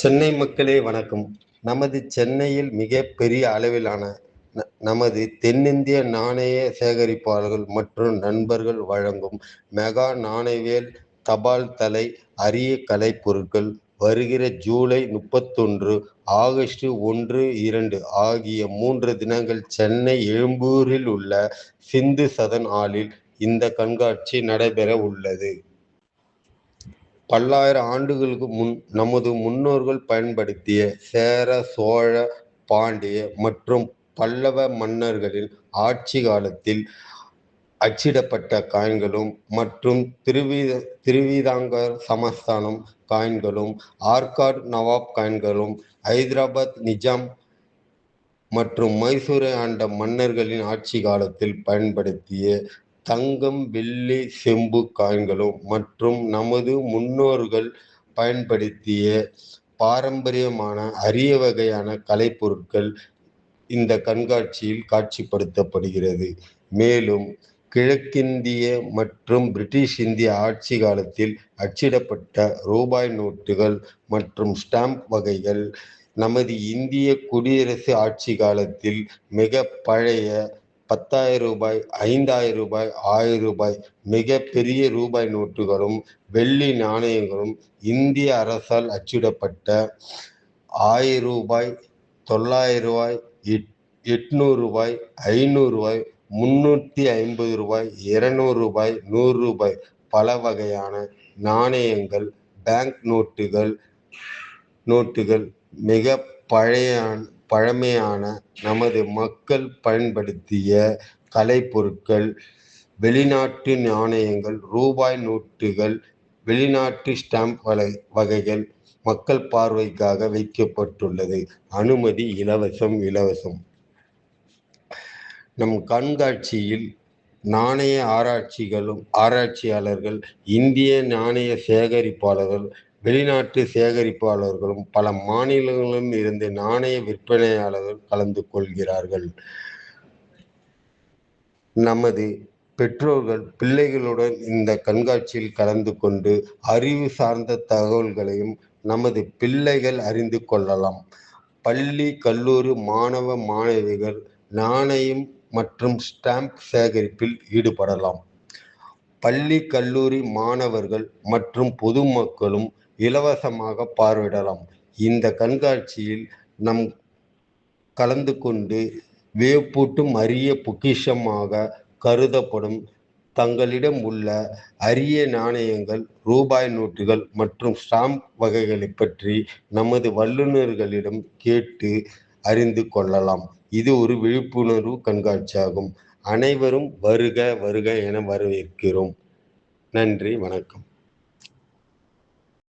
சென்னை மக்களே வணக்கம். நமது சென்னையில் மிகப்பெரிய அளவிலான நமது தென்னிந்திய நாணய சேகரிப்பாளர்கள் மற்றும் நண்பர்கள் வழங்கும் மெகா நாணயவேல் தபால் தலை அரிய கலைப்பொருட்கள் வருகிற ஜூலை 31, ஆகஸ்ட் 1, 2 ஆகிய 3 தினங்கள் சென்னை எழும்பூரில் உள்ள சிந்து சதன் ஹாலில் இந்த கண்காட்சி நடைபெற உள்ளது. பல்லாயிரம் ஆண்டுகளுக்கு முன் நமது முன்னோர்கள் பயன்படுத்திய சேர, சோழ, பாண்டிய மற்றும் பல்லவ மன்னர்களின் ஆட்சி காலத்தில் அச்சிடப்பட்ட காயின்களும் மற்றும் திருவிதாங்கர் சமஸ்தானம் காயின்களும், ஆர்காட் நவாப் காயின்களும், ஐதராபாத் நிஜாம் மற்றும் மைசூரை ஆண்ட மன்னர்களின் ஆட்சி காலத்தில் பயன்படுத்திய தங்கம், வெள்ளி, செம்பு காயின்களும் மற்றும் நமது முன்னோர்கள் பயன்படுத்திய பாரம்பரியமான அரிய வகையான கலைப்பொருட்கள் இந்த கண்காட்சியில் காட்சிப்படுத்தப்படுகிறது. மேலும் கிழக்கிந்திய மற்றும் பிரிட்டிஷ் இந்திய ஆட்சி காலத்தில் அச்சிடப்பட்ட ரூபாய் நோட்டுகள் மற்றும் ஸ்டாம்ப் வகைகள், நமது இந்திய குடியரசு ஆட்சி காலத்தில் மிக பழைய 10,000 ரூபாய், 5,000 ரூபாய், 1000 ரூபாய் மிக பெரிய ரூபாய் நோட்டுகளும், வெள்ளி நாணயங்களும், இந்திய அரசால் அச்சிடப்பட்ட 1000 ரூபாய், 900 ரூபாய், 800 ரூபாய், 500 ரூபாய், 350 ரூபாய், 200 ரூபாய், 100 ரூபாய் பல வகையான நாணயங்கள், பேங்க் நோட்டுகள் மிக பழமையான நமது மக்கள் பயன்படுத்திய கலைப்பொருட்கள், வெளிநாட்டு நாணயங்கள், ரூபாய் நோட்டுகள், வெளிநாட்டு ஸ்டாம்ப் வகைகள் மக்கள் பார்வைக்காக வைக்கப்பட்டுள்ளது. அனுமதி இலவசம். நம் கண்காட்சியில் நாணய ஆராய்ச்சியாளர்கள், இந்திய நாணய சேகரிப்பாளர்கள், வெளிநாட்டு சேகரிப்பாளர்களும் பல மாநிலங்களிலும் இருந்து நாணய விற்பனையாளர்கள் கலந்து கொள்கிறார்கள். நமது பெற்றோர்கள் பிள்ளைகளுடன் இந்த கண்காட்சியில் கலந்து கொண்டு அறிவு சார்ந்த தகவல்களையும் நமது பிள்ளைகள் அறிந்து கொள்ளலாம். பள்ளி, கல்லூரி மாணவ மாணவிகள் நாணயம் மற்றும் ஸ்டாம்ப் சேகரிப்பில் ஈடுபடலாம். பள்ளி, கல்லூரி மாணவர்கள் மற்றும் பொதுமக்களும் இலவசமாக பார்வையிடலாம். இந்த கண்காட்சியில் நம் கலந்து கொண்டு வியப்பூட்டும் அரிய பொக்கிஷமாக கருதப்படும் தங்களிடம் உள்ள அரிய நாணயங்கள், ரூபாய் நோட்டுகள் மற்றும் ஸ்டாம்ப் வகைகளை பற்றி நமது வல்லுநர்களிடம் கேட்டு அறிந்து கொள்ளலாம். இது ஒரு விழிப்புணர்வு கண்காட்சியாகும். அனைவரும் வருக என வரவேற்கிறோம். நன்றி, வணக்கம்.